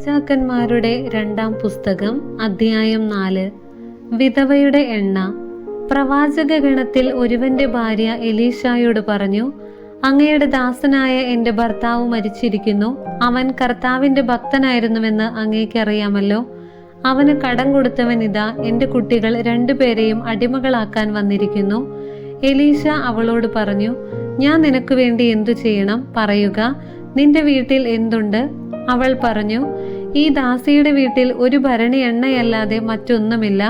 രാജാക്കന്മാരുടെ 2-ാം പുസ്തകം അധ്യായം 4. വിധവയുടെ എണ്ണ. പ്രവാചക ഗണത്തിൽ ഒരുവന്റെ ഭാര്യ എലീശായോട് പറഞ്ഞു, അങ്ങയുടെ ദാസനായ എൻ്റെ ഭർത്താവ് മരിച്ചിരിക്കുന്നു. അവൻ കർത്താവിൻ്റെ ഭക്തനായിരുന്നുവെന്ന് അങ്ങേക്കറിയാമല്ലോ. അവന് കടം കൊടുത്തവൻ ഇതാ എൻ്റെ കുട്ടികൾ 2 പേരെയും അടിമകളാക്കാൻ വന്നിരിക്കുന്നു. എലീശ അവളോട് പറഞ്ഞു, ഞാൻ നിനക്ക് വേണ്ടി എന്തു ചെയ്യണം? പറയുക, നിന്റെ വീട്ടിൽ എന്തുണ്ട്? അവൾ പറഞ്ഞു, ഈ ദാസിയുടെ വീട്ടിൽ ഒരു ഭരണി എണ്ണയല്ലാതെ മറ്റൊന്നുമില്ല.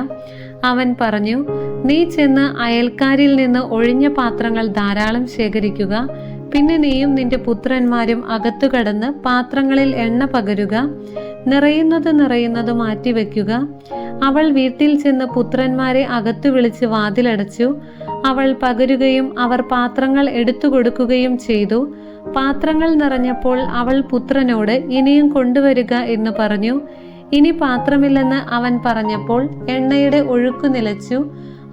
അവൻ പറഞ്ഞു, നീ ചെന്ന് അയൽക്കാരിൽ നിന്ന് ഒഴിഞ്ഞ പാത്രങ്ങൾ ധാരാളം ശേഖരിക്കുക. പിന്നെ നീയും നിന്റെ പുത്രന്മാരും അകത്തു കടന്ന് പാത്രങ്ങളിൽ എണ്ണ പകരുക. നിറയുന്നത് മാറ്റിവെക്കുക. അവൾ വീട്ടിൽ ചെന്ന് പുത്രന്മാരെ അകത്തു വിളിച്ച് വാതിലടച്ചു. അവൾ പകരുകയും അവർ പാത്രങ്ങൾ എടുത്തു കൊടുക്കുകയും ചെയ്തു. പാത്രങ്ങൾ നിറഞ്ഞപ്പോൾ അവൾ പുത്രനോട്, ഇനിയും കൊണ്ടുവരിക എന്ന് പറഞ്ഞു. ഇനി പാത്രമില്ലെന്ന് അവൻ പറഞ്ഞപ്പോൾ എണ്ണയുടെ ഒഴുക്കു നിലച്ചു.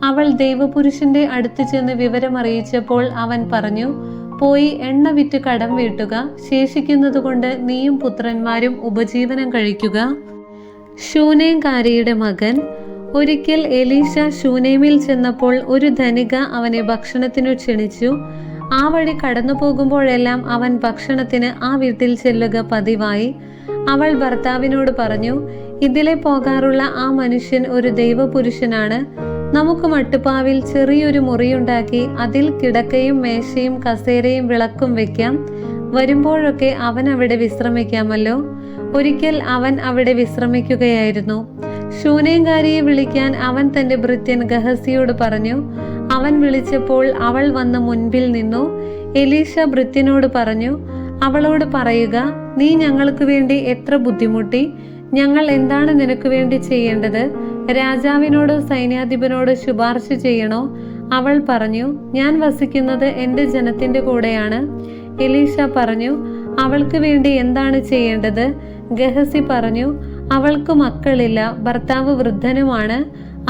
അവൾ ദൈവപുരുഷന്റെ അടുത്ത് ചെന്ന് വിവരമറിയിച്ചപ്പോൾ അവൻ പറഞ്ഞു, പോയി എണ്ണ വിറ്റ് കടം വീട്ടുക. ശേഷിക്കുന്നത് കൊണ്ട് നീയും പുത്രന്മാരും ഉപജീവനം കഴിക്കുക. ശൂനേംകാരിയുടെ മകൻ. ഒരിക്കൽ എലീശ ശൂനേമിൽ ചെന്നപ്പോൾ ഒരു ധനിക അവനെ ഭക്ഷണത്തിനു ക്ഷണിച്ചു. ആ വഴി കടന്നു പോകുമ്പോഴെല്ലാം അവൻ ഭക്ഷണത്തിന് ആ വീട്ടിൽ ചെല്ലുക പതിവായി. അവൾ ഭർത്താവിനോട് പറഞ്ഞു, ഇതിലെ പോകാറുള്ള ആ മനുഷ്യൻ ഒരു ദൈവപുരുഷനാണ്. നമുക്ക് മട്ടുപ്പാവിൽ ചെറിയൊരു മുറിയുണ്ടാക്കി അതിൽ കിടക്കയും മേശയും കസേരയും വിളക്കും വെക്കാം. വരുമ്പോഴൊക്കെ അവൻ അവിടെ വിശ്രമിക്കാമല്ലോ. ഒരിക്കൽ അവൻ അവിടെ വിശ്രമിക്കുകയായിരുന്നു. ശൂനേംകാരിയെ വിളിക്കാൻ അവൻ തന്റെ ഭൃത്യൻ ഗഹസിയോട് പറഞ്ഞു. അവൻ വിളിച്ചപ്പോൾ അവൾ വന്ന് മുൻപിൽ നിന്നു. എലീശ ഭൃത്യനോട് പറഞ്ഞു, അവളോട് പറയുക, നീ ഞങ്ങൾക്ക് വേണ്ടി എത്ര ബുദ്ധിമുട്ടി. ഞങ്ങൾ എന്താണ് നിനക്ക് വേണ്ടി ചെയ്യേണ്ടത്? രാജാവിനോടോ സൈന്യാധിപനോടോ ശുപാർശ ചെയ്യണോ? അവൾ പറഞ്ഞു, ഞാൻ വസിക്കുന്നത് എൻ്റെ ജനത്തിന്റെ കൂടെയാണ്. എലീശ പറഞ്ഞു, അവൾക്ക് വേണ്ടി എന്താണ് ചെയ്യേണ്ടത്? ഗഹസി പറഞ്ഞു, അവൾക്ക് മക്കളില്ല, ഭർത്താവ് വൃദ്ധനുമാണ്.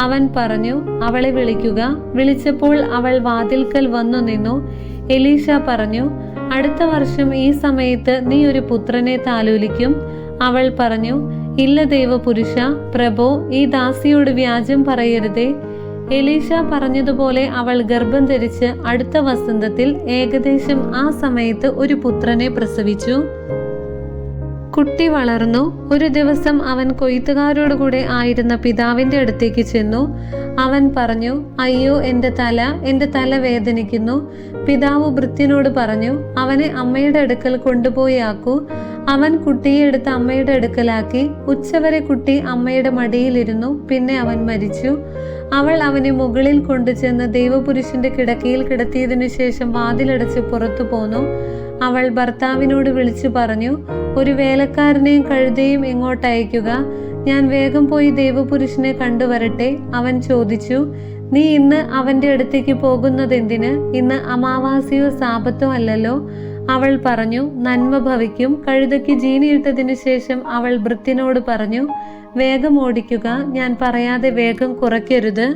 അവൻ പറഞ്ഞു, അവളെ വിളിക്കുക. വിളിച്ചപ്പോൾ അവൾ വാതിൽക്കൽ വന്നു നിന്നു. എലീശ പറഞ്ഞു, അടുത്ത വർഷം ഈ സമയത്ത് നീ ഒരു പുത്രനെ താലോലിക്കും. അവൾ പറഞ്ഞു, ഇല്ല ദൈവപുരുഷ, പ്രഭോ, ഈ ദാസിയോട് വ്യാജം പറയരുതേ. എലീശ പറഞ്ഞതുപോലെ അവൾ ഗർഭം ധരിച്ച് അടുത്ത വസന്തത്തിൽ ഏകദേശം ആ സമയത്ത് ഒരു പുത്രനെ പ്രസവിച്ചു. കുട്ടി വളർന്നു. ഒരു ദിവസം അവൻ കൊയ്ത്തുകാരോടുകൂടെ ആയിരുന്ന പിതാവിന്റെ അടുത്തേക്ക് ചെന്നു. അവൻ പറഞ്ഞു, അയ്യോ, എൻ്റെ തല വേദനിക്കുന്നു. പിതാവ് ഭൃത്യനോട് പറഞ്ഞു, അവനെ അമ്മയുടെ അടുക്കൽ കൊണ്ടുപോയി ആക്കൂ. അവൻ കുട്ടിയെ എടുത്ത് അമ്മയുടെ അടുക്കലാക്കി. ഉച്ചവരെ കുട്ടി അമ്മയുടെ മടിയിലിരുന്നു. പിന്നെ അവൻ മരിച്ചു. അവൾ അവനെ മുകളിൽ കൊണ്ടുചെന്ന് ദൈവപുരുഷന്റെ കിടക്കയിൽ കിടത്തിയതിനു ശേഷം വാതിലടച്ച് പുറത്തു പോന്നു. അവൾ ഭർത്താവിനോട് വിളിച്ചു പറഞ്ഞു, ഒരു വേലക്കാരനെയും കഴുതയും ഇങ്ങോട്ട് അയക്കുക. ഞാൻ വേഗം പോയി ദൈവപുരുഷനെ കണ്ടുവരട്ടെ. അവൻ ചോദിച്ചു, നീ ഇന്ന് അവന്റെ അടുത്തേക്ക് പോകുന്നതെന്തിന്? ഇന്ന് അമാവാസിയോ സാപത്തോ അല്ലല്ലോ. അവൾ പറഞ്ഞു, നന്മ ഭവിക്കും. കഴുതയ്ക്ക് ജീനിയിട്ടതിനു ശേഷം അവൾ ഭൃത്യനോട് പറഞ്ഞു, വേഗം ഓടിക്കുക. ഞാൻ പറയാതെ വേഗം കുറയ്ക്കരുത്.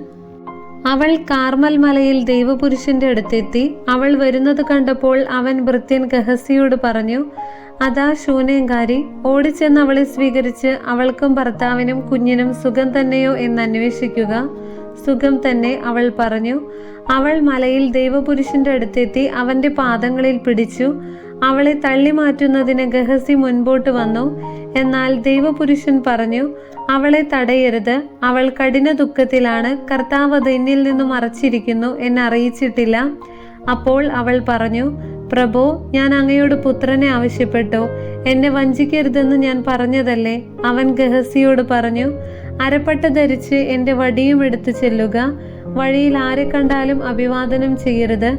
അവൾ കാർമൽ മലയിൽ ദൈവപുരുഷന്റെ അടുത്തെത്തി. അവൾ വരുന്നത് കണ്ടപ്പോൾ അവൻ ഭൃത്യൻ ഗഹസിയോട് പറഞ്ഞു, അതാ ശൂനേംകാരി. ഓടിച്ചെന്ന് അവളെ സ്വീകരിച്ച് അവൾക്കും ഭർത്താവിനും കുഞ്ഞിനും സുഖം തന്നെയോ എന്ന് അന്വേഷിക്കുക. സുഖം തന്നെ, അവൾ പറഞ്ഞു. അവൾ മലയിൽ ദൈവപുരുഷന്റെ അടുത്തെത്തി അവന്റെ പാദങ്ങളിൽ പിടിച്ചു. അവളെ തള്ളി മാറ്റുന്നതിന് ഗഹസി മുൻപോട്ട് വന്നു. എന്നാൽ ദൈവപുരുഷൻ പറഞ്ഞു, അവളെ തടയരുത്. അവൾ കഠിന ദുഃഖത്തിലാണ്. കർത്താവ് അത് എന്നിൽ നിന്നും മറച്ചിരിക്കുന്നു, എന്നെ അറിയിച്ചിട്ടില്ല. അപ്പോൾ അവൾ പറഞ്ഞു, പ്രഭോ, ഞാൻ അങ്ങയോട് പുത്രനെ ആവശ്യപ്പെട്ടു. എന്നെ വഞ്ചിക്കരുതെന്ന് ഞാൻ പറഞ്ഞതല്ലേ. അവൻ ഗഹസിയോട് പറഞ്ഞു, അരപ്പട്ട ധരിച്ച് എൻ്റെ വടിയും എടുത്തു ചെല്ലുക. വഴിയിൽ ആരെ കണ്ടാലും അഭിവാദനം ചെയ്യരുത്.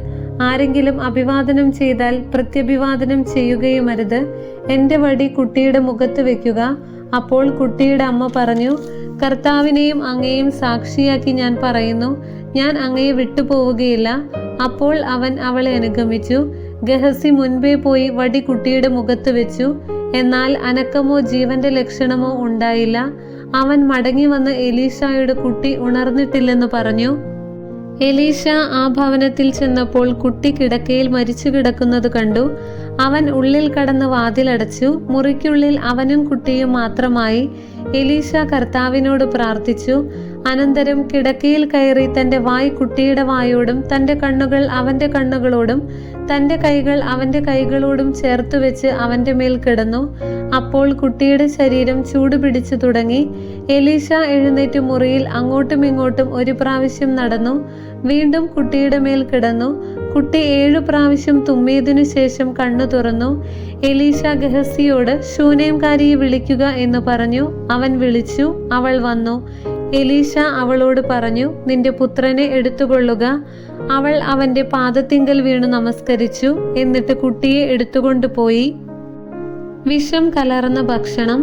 ആരെങ്കിലും അഭിവാദനം ചെയ്താൽ പ്രത്യഭിവാദനം ചെയ്യുകയുമരുത്. എൻ്റെ വടി കുട്ടിയുടെ മുഖത്ത് വെക്കുക. അപ്പോൾ കുട്ടിയുടെ അമ്മ പറഞ്ഞു, കർത്താവിനെയും അങ്ങയെയും സാക്ഷിയാക്കി ഞാൻ പറയുന്നു, ഞാൻ അങ്ങയെ വിട്ടുപോവുകയില്ല. അപ്പോൾ അവൻ അവളെ അനുഗമിച്ചു. ഗഹസി മുൻപേ പോയി വടി കുട്ടിയുടെ മുഖത്ത് വെച്ചു. എന്നാൽ അനക്കമോ ജീവന്റെ ലക്ഷണമോ ഉണ്ടായില്ല. അവൻ മടങ്ങി വന്ന് എലീശായോട് കുട്ടി ഉണർന്നിട്ടില്ലെന്ന് പറഞ്ഞു. എലീശ ആ ഭവനത്തിൽ ചെന്നപ്പോൾ കുട്ടി കിടക്കയിൽ മരിച്ചു കിടക്കുന്നത് കണ്ടു. അവൻ ഉള്ളിൽ കടന്ന് വാതിലടച്ചു. മുറിക്കുള്ളിൽ അവനും കുട്ടിയും മാത്രമായി. എലീശ കർത്താവിനോട് പ്രാർത്ഥിച്ചു. അനന്തരം കിടക്കയിൽ കയറി തൻ്റെ വായ് കുട്ടിയുടെ വായോടും തൻ്റെ കണ്ണുകൾ അവൻ്റെ കണ്ണുകളോടും തൻ്റെ കൈകൾ അവൻ്റെ കൈകളോടും ചേർത്ത് വെച്ച് അവൻ്റെ മേൽ കിടന്നു. അപ്പോൾ കുട്ടിയുടെ ശരീരം ചൂടുപിടിച്ചു തുടങ്ങി. എലീശ എഴുന്നേറ്റ് മുറിയിൽ അങ്ങോട്ടും ഇങ്ങോട്ടും ഒരു പ്രാവശ്യം നടന്നു. വീണ്ടും കുട്ടിയുടെ മേൽ കിടന്നു. കുട്ടി 7 പ്രാവശ്യം തുമ്മിയതിനു ശേഷം കണ്ണു തുറന്നു. എലീശ ഗഹസിയോട് ശൂനേംകാരിയെ വിളിക്കുക എന്ന് പറഞ്ഞു. അവൻ വിളിച്ചു. അവൾ വന്നു. എലീശ അവളോട് പറഞ്ഞു, നിന്റെ പുത്രനെ എടുത്തുകൊള്ളുക. അവൾ അവന്റെ പാദത്തിങ്കൽ വീണു നമസ്കരിച്ചു. എന്നിട്ട് കുട്ടിയെ എടുത്തുകൊണ്ടുപോയി. വിഷം കലർന്ന ഭക്ഷണം.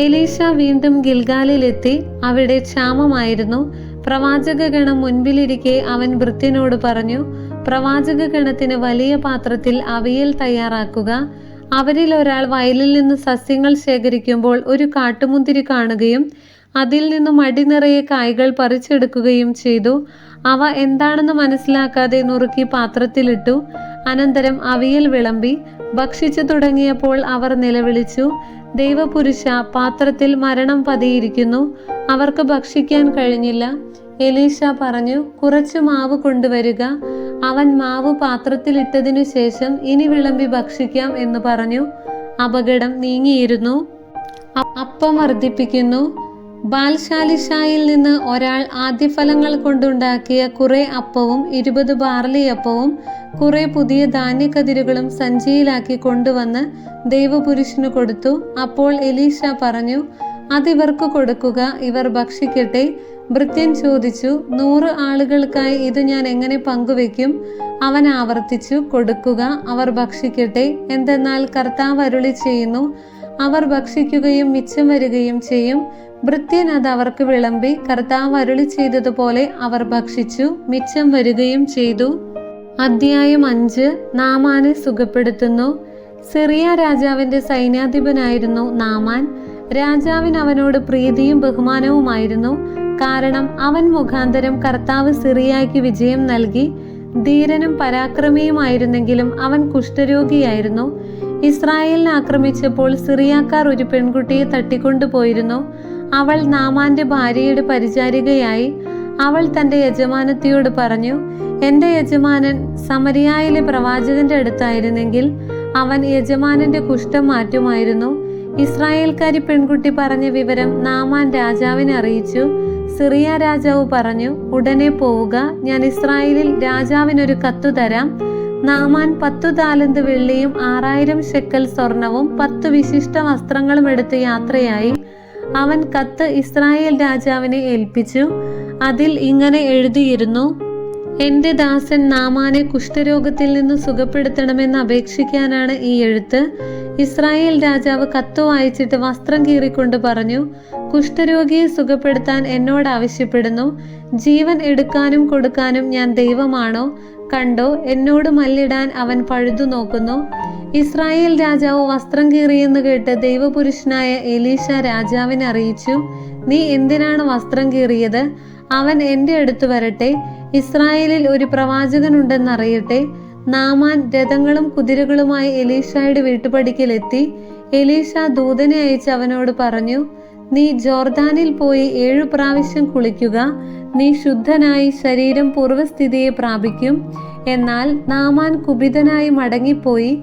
എലീശ വീണ്ടും ഗിൽഗാലിലെത്തി. അവിടെ ക്ഷാമമായിരുന്നു. പ്രവാചകഗണം മുൻപിലിരിക്കെ അവൻ ഭൃത്യനോട് പറഞ്ഞു, പ്രവാചകഗണത്തിന് വലിയ പാത്രത്തിൽ അവിയൽ തയ്യാറാക്കുക. അവരിൽ ഒരാൾ വയലിൽ നിന്ന് സസ്യങ്ങൾ ശേഖരിക്കുമ്പോൾ ഒരു കാട്ടുമുന്തിരി കാണുകയും അതിൽ നിന്നും അടി നിറയെ കായ്കൾ പറിച്ചെടുക്കുകയും ചെയ്തു. അവ എന്താണെന്ന് മനസ്സിലാക്കാതെ നുറുക്കി പാത്രത്തിലിട്ടു. അനന്തരം അവിയൽ വിളമ്പി. ഭക്ഷിച്ചു തുടങ്ങിയപ്പോൾ അവർ നിലവിളിച്ചു, ദൈവപുരുഷ, പാത്രത്തിൽ മരണം പതിയിരിക്കുന്നു. അവർക്ക് ഭക്ഷിക്കാൻ കഴിഞ്ഞില്ല. എലീശ പറഞ്ഞു, കുറച്ചു മാവ് കൊണ്ടുവരിക. അവൻ മാവ് പാത്രത്തിലിട്ടതിനു ശേഷം ഇനി വിളമ്പി ഭക്ഷിക്കാം എന്ന് പറഞ്ഞു. അപകടം നീങ്ങിയിരുന്നു. അപ്പം വർദ്ധിപ്പിക്കുന്നു. ബാൽശാലിഷായിൽ നിന്ന് ഒരാൾ ആദ്യഫലങ്ങൾ കൊണ്ടുണ്ടാക്കിയ കുറെ അപ്പവും 20 ബാർലിയപ്പവും കുറെ പുതിയ ധാന്യക്കതിരുകളും സഞ്ചിയിലാക്കി കൊണ്ടുവന്ന് ദൈവപുരുഷന് കൊടുത്തു. അപ്പോൾ എലീശ പറഞ്ഞു, അതിവർക്ക് കൊടുക്കുക, ഇവർ ഭക്ഷിക്കട്ടെ. ഭൃത്യൻ ചോദിച്ചു, 100 ആളുകൾക്കായി ഇത് ഞാൻ എങ്ങനെ പങ്കുവെക്കും? അവൻ ആവർത്തിച്ചു, കൊടുക്കുക, അവർ ഭക്ഷിക്കട്ടെ. എന്തെന്നാൽ കർത്താവ് അരുളി ചെയ്യുന്നു, അവർ ഭക്ഷിക്കുകയും മിച്ചം വരികയും ചെയ്യും. ഭൃത്യൻ അത് അവർക്ക് വിളമ്പി. കർത്താവ് അരുളി ചെയ്തതുപോലെ അവർ ഭക്ഷിച്ചു, മിച്ചം വരികയും ചെയ്തു. അധ്യായം 5. നാമാനെ സുഖപ്പെടുത്തുന്നു. സിറിയ രാജാവിന്റെ സൈന്യാധിപനായിരുന്നു നാമാൻ. രാജാവിന് അവനോട് പ്രീതിയും ബഹുമാനവുമായിരുന്നു. കാരണം അവൻ മുഖാന്തരം കർത്താവ് സിറിയയ്ക്ക് വിജയം നൽകി. ധീരനും പരാക്രമിയുമായിരുന്നെങ്കിലും അവൻ കുഷ്ഠരോഗിയായിരുന്നു. ഇസ്രായേലിനെ ആക്രമിച്ചപ്പോൾ സിറിയാക്കാർ ഒരു പെൺകുട്ടിയെ തട്ടിക്കൊണ്ടുപോയിരുന്നു. അവൾ നാമാന്റെ ഭാര്യയുടെ പരിചാരികയായി. അവൾ തന്റെ യജമാനത്തിയോട് പറഞ്ഞു, എന്റെ യജമാനൻ സമരിയായിലെ പ്രവാചകന്റെ അടുത്തായിരുന്നെങ്കിൽ അവൻ യജമാനന്റെ കുഷ്ഠം മാറ്റുമായിരുന്നു. ഇസ്രായേൽക്കാരി പെൺകുട്ടി പറഞ്ഞ വിവരം നാമാൻ രാജാവിനെ അറിയിച്ചു. സിറിയ രാജാവ് പറഞ്ഞു, ഉടനെ പോവുക, ഞാൻ ഇസ്രായേലിൽ രാജാവിനൊരു കത്തു തരാം. നാമാൻ 10 താലന്ത് വെള്ളിയും 6000 ശെക്കൽ സ്വർണവും 10 വിശിഷ്ട വസ്ത്രങ്ങളും എടുത്ത് യാത്രയായി. അവൻ കത്ത് ഇസ്രായേൽ രാജാവിനെ ഏൽപ്പിച്ചു. അതിൽ ഇങ്ങനെ എഴുതിയിരുന്നു, എന്റെ ദാസൻ നാമാനെ കുഷ്ഠരോഗത്തിൽ നിന്ന് സുഖപ്പെടുത്തണമെന്ന് അപേക്ഷിക്കാനാണ് ഈ എഴുത്ത്. ഇസ്രായേൽ രാജാവ് കത്ത് വായിച്ചിട്ട് വസ്ത്രം കീറിക്കൊണ്ട് പറഞ്ഞു, കുഷ്ഠരോഗിയെ സുഖപ്പെടുത്താൻ എന്നോട് ആവശ്യപ്പെടുന്നു. ജീവൻ എടുക്കാനും കൊടുക്കാനും ഞാൻ ദൈവമാണോ? കണ്ടോ, എന്നോട് മല്ലിടാൻ അവൻ പഴുതു നോക്കുന്നു. ഇസ്രായേൽ രാജാവ് വസ്ത്രം കീറിയെന്ന് കേട്ട് ദൈവപുരുഷനായ എലീശ രാജാവിനെ അറിയിച്ചു, നീ എന്തിനാണ് വസ്ത്രം കീറിയത്? അവൻ എൻ്റെ അടുത്ത് വരട്ടെ. ഇസ്രായേലിൽ ഒരു പ്രവാചകൻ ഉണ്ടെന്നറിയട്ടെ. നാമാൻ രഥങ്ങളും കുതിരകളുമായി എലീശയുടെ വീട്ടുപടിക്കലെത്തി. എലീശ ദൂതനെ അയച്ച് അവനോട് പറഞ്ഞു, നീ ജോർദാനിൽ പോയി 7 പ്രാവശ്യം കുളിക്കുക. നീ ശുദ്ധനായി ശരീരം പൂർവ്വസ്ഥിതിയെ പ്രാപിക്കും. എന്നാൽ നാമാൻ കുപിതനായി മടങ്ങിപ്പോയി.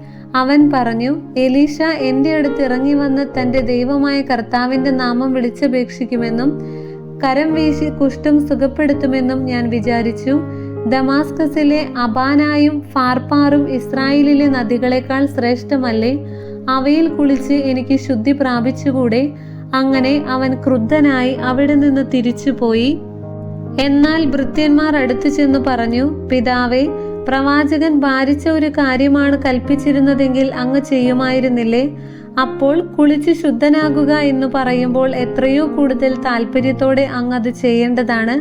അവൻ പറഞ്ഞു, എലീശ എൻ്റെ അടുത്ത് ഇറങ്ങി വന്ന് തൻ്റെ ദൈവമായ കർത്താവിൻ്റെ നാമം വിളിച്ചപേക്ഷിക്കുമെന്നും കരം വീശി കുഷ്ഠം സുഖപ്പെടുത്തുമെന്നും ഞാൻ വിചാരിച്ചു. ദമാസ്കസിലെ അബാനായും ഫാർപ്പാറും ഇസ്രായേലിലെ നദികളെക്കാൾ ശ്രേഷ്ഠമല്ലേ? അവയിൽ കുളിച്ച് എനിക്ക് ശുദ്ധി പ്രാപിച്ചുകൂടെ? അങ്ങനെ അവൻ ക്രുദ്ധനായി അവിടെ നിന്ന് തിരിച്ചുപോയി. എന്നാൽ ഭൃത്യന്മാർ അടുത്തു ചെന്ന് പറഞ്ഞു, പിതാവേ, പ്രവാചകൻ ഭാരിച്ച ഒരു കാര്യമാണ് കൽപ്പിച്ചിരുന്നതെങ്കിൽ അങ്ങ് ചെയ്യുമായിരുന്നില്ലേ? അപ്പോൾ കുളിച്ച് ശുദ്ധനാകുക എന്ന് പറയുമ്പോൾ എത്രയോ കൂടുതൽ താല്പര്യത്തോടെ അങ്ങ് അത് ചെയ്യേണ്ടതാണ്.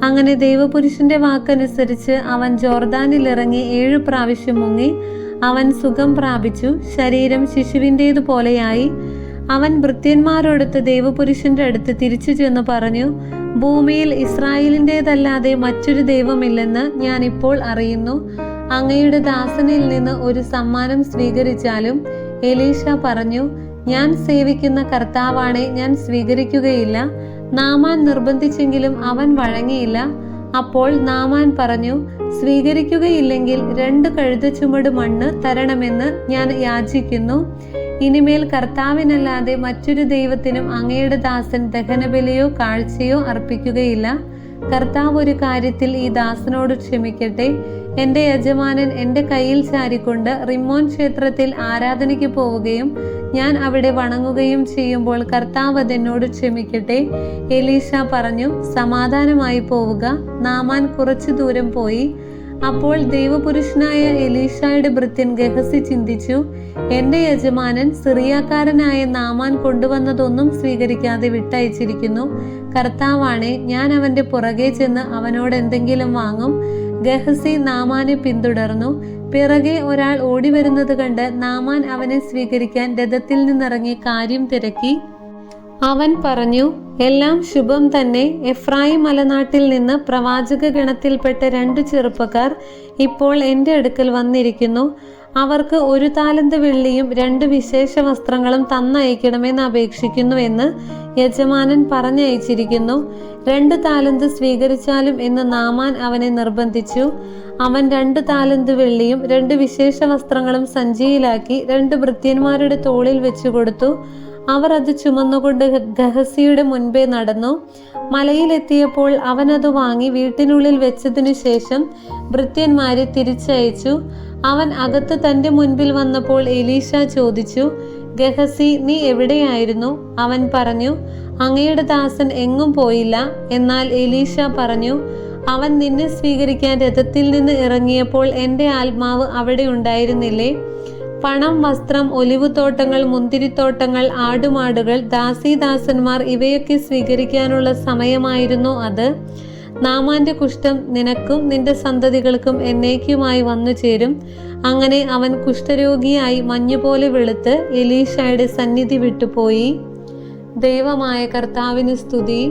അങ്ങനെ ദൈവപുരുഷന്റെ വാക്കനുസരിച്ച് അവൻ ജോർദാനിൽ ഇറങ്ങി 7 പ്രാവശ്യം മുങ്ങി. അവൻ സുഖം പ്രാപിച്ചു, ശരീരം ശിശുവിൻ്റേതുപോലെയായി. അവൻ ഭൃത്യന്മാരോടൊത്ത് ദൈവപുരുഷന്റെ അടുത്ത് തിരിച്ചു ചെന്ന് പറഞ്ഞു, ഭൂമിയിൽ ഇസ്രായേലിൻ്റേതല്ലാതെ മറ്റൊരു ദൈവമില്ലെന്ന് ഞാൻ ഇപ്പോൾ അറിയുന്നു. അങ്ങയുടെ ദാസനിൽ നിന്ന് ഒരു സമ്മാനം സ്വീകരിച്ചാലും. എലീശ പറഞ്ഞു, ഞാൻ സേവിക്കുന്ന കർത്താവാണെ, ഞാൻ സ്വീകരിക്കുകയില്ല. നാമാൻ നിർബന്ധിച്ചെങ്കിലും അവൻ വഴങ്ങിയില്ല. അപ്പോൾ നാമാൻ പറഞ്ഞു, സ്വീകരിക്കുകയില്ലെങ്കിൽ 2 കഴുതച്ചുമട് മണ്ണ് തരണമെന്ന് ഞാൻ യാചിക്കുന്നു. ഇനിമേൽ കർത്താവിനല്ലാതെ മറ്റൊരു ദൈവത്തിനും അങ്ങയുടെ ദാസൻ ദഹനബലിയോ കാഴ്ചയോ അർപ്പിക്കുകയില്ല. കർത്താവ് ഒരു കാര്യത്തിൽ ഈ ദാസനോട് ക്ഷമിക്കട്ടെ. എൻ്റെ യജമാനൻ എൻ്റെ കയ്യിൽ ചാരിക്കൊണ്ട് റിമ്മോൻ ക്ഷേത്രത്തിൽ ആരാധനയ്ക്ക് പോവുകയും ഞാൻ അവിടെ വണങ്ങുകയും ചെയ്യുമ്പോൾ കർത്താവ് അതെന്നോട് ക്ഷമിക്കട്ടെ. എലീശ പറഞ്ഞു, സമാധാനമായി പോവുക. നാമാൻ കുറച്ചു ദൂരം പോയി. അപ്പോൾ ദൈവപുരുഷനായ എലീശായുടെ ഭൃത്യൻ ഗഹസി ചിന്തിച്ചു, എൻ്റെ യജമാനൻ സിറിയാക്കാരനായ നാമാൻ കൊണ്ടുവന്നതൊന്നും സ്വീകരിക്കാതെ വിട്ടയച്ചിരിക്കുന്നു. കർത്താവാണെ, ഞാൻ അവൻ്റെ പുറകെ ചെന്ന് അവനോട് എന്തെങ്കിലും വാങ്ങും. ഗഹസി നാമാനെ പിന്തുടർന്നു. പിറകെ ഒരാൾ ഓടി വരുന്നത് കണ്ട് നാമാൻ അവനെ സ്വീകരിക്കാൻ രഥത്തിൽ നിന്നിറങ്ങി കാര്യം തിരക്കി. അവൻ പറഞ്ഞു, എല്ലാം ശുഭം തന്നെ. എഫ്രായിം മലനാട്ടിൽ നിന്ന് പ്രവാചക ഗണത്തിൽപ്പെട്ട 2 ചെറുപ്പക്കാർ ഇപ്പോൾ എൻ്റെ അടുക്കൽ വന്നിരിക്കുന്നു. അവർക്ക് 1 താലന്ത് വെള്ളിയും 2 വിശേഷ വസ്ത്രങ്ങളും തന്നയക്കണമെന്ന് അപേക്ഷിക്കുന്നു യജമാനൻ പറഞ്ഞയച്ചിരിക്കുന്നു. 2 താലന്ത് സ്വീകരിച്ചാലും എന്ന് നാമാൻ അവനെ നിർബന്ധിച്ചു. അവൻ 2 താലന്ത് വെള്ളിയും 2 വിശേഷ വസ്ത്രങ്ങളും സഞ്ചിയിലാക്കി 2 ഭൃത്യന്മാരുടെ തോളിൽ വെച്ചു കൊടുത്തു. അവർ അത് ചുമന്നുകൊണ്ട് ഗഹസിയുടെ മുൻപേ നടന്നു. മലയിലെത്തിയപ്പോൾ അവൻ അത് വാങ്ങി വീട്ടിനുള്ളിൽ വെച്ചതിനു ശേഷം ഭൃത്യന്മാരെ തിരിച്ചയച്ചു. അവൻ അകത്ത് തൻ്റെ മുൻപിൽ വന്നപ്പോൾ എലീശ ചോദിച്ചു, ഗഹസി, നീ എവിടെയായിരുന്നു? അവൻ പറഞ്ഞു, അങ്ങയുടെ ദാസൻ എങ്ങും പോയില്ല. എന്നാൽ എലീശ പറഞ്ഞു, അവൻ നിന്നെ സ്വീകരിക്കാൻ രഥത്തിൽ നിന്ന് ഇറങ്ങിയപ്പോൾ എൻ്റെ ആത്മാവ് അവിടെ ഉണ്ടായിരുന്നില്ലേ? പണം, വസ്ത്രം, ഒലിവുതോട്ടങ്ങൾ, മുന്തിരിത്തോട്ടങ്ങൾ, ആടുമാടുകൾ, ദാസീദാസന്മാർ ഇവയൊക്കെ സ്വീകരിക്കാനുള്ള സമയമായിരുന്നു അത്. നാമാന്റെ കുഷ്ഠം നിനക്കും നിന്റെ സന്തതികൾക്കും എന്നേക്കുമായി വന്നു ചേരും. അങ്ങനെ അവൻ കുഷ്ഠരോഗിയായി മഞ്ഞുപോലെ വെളുത്ത് എലീശയുടെ സന്നിധി വിട്ടുപോയി. ദൈവമായ കർത്താവിന് സ്തുതി.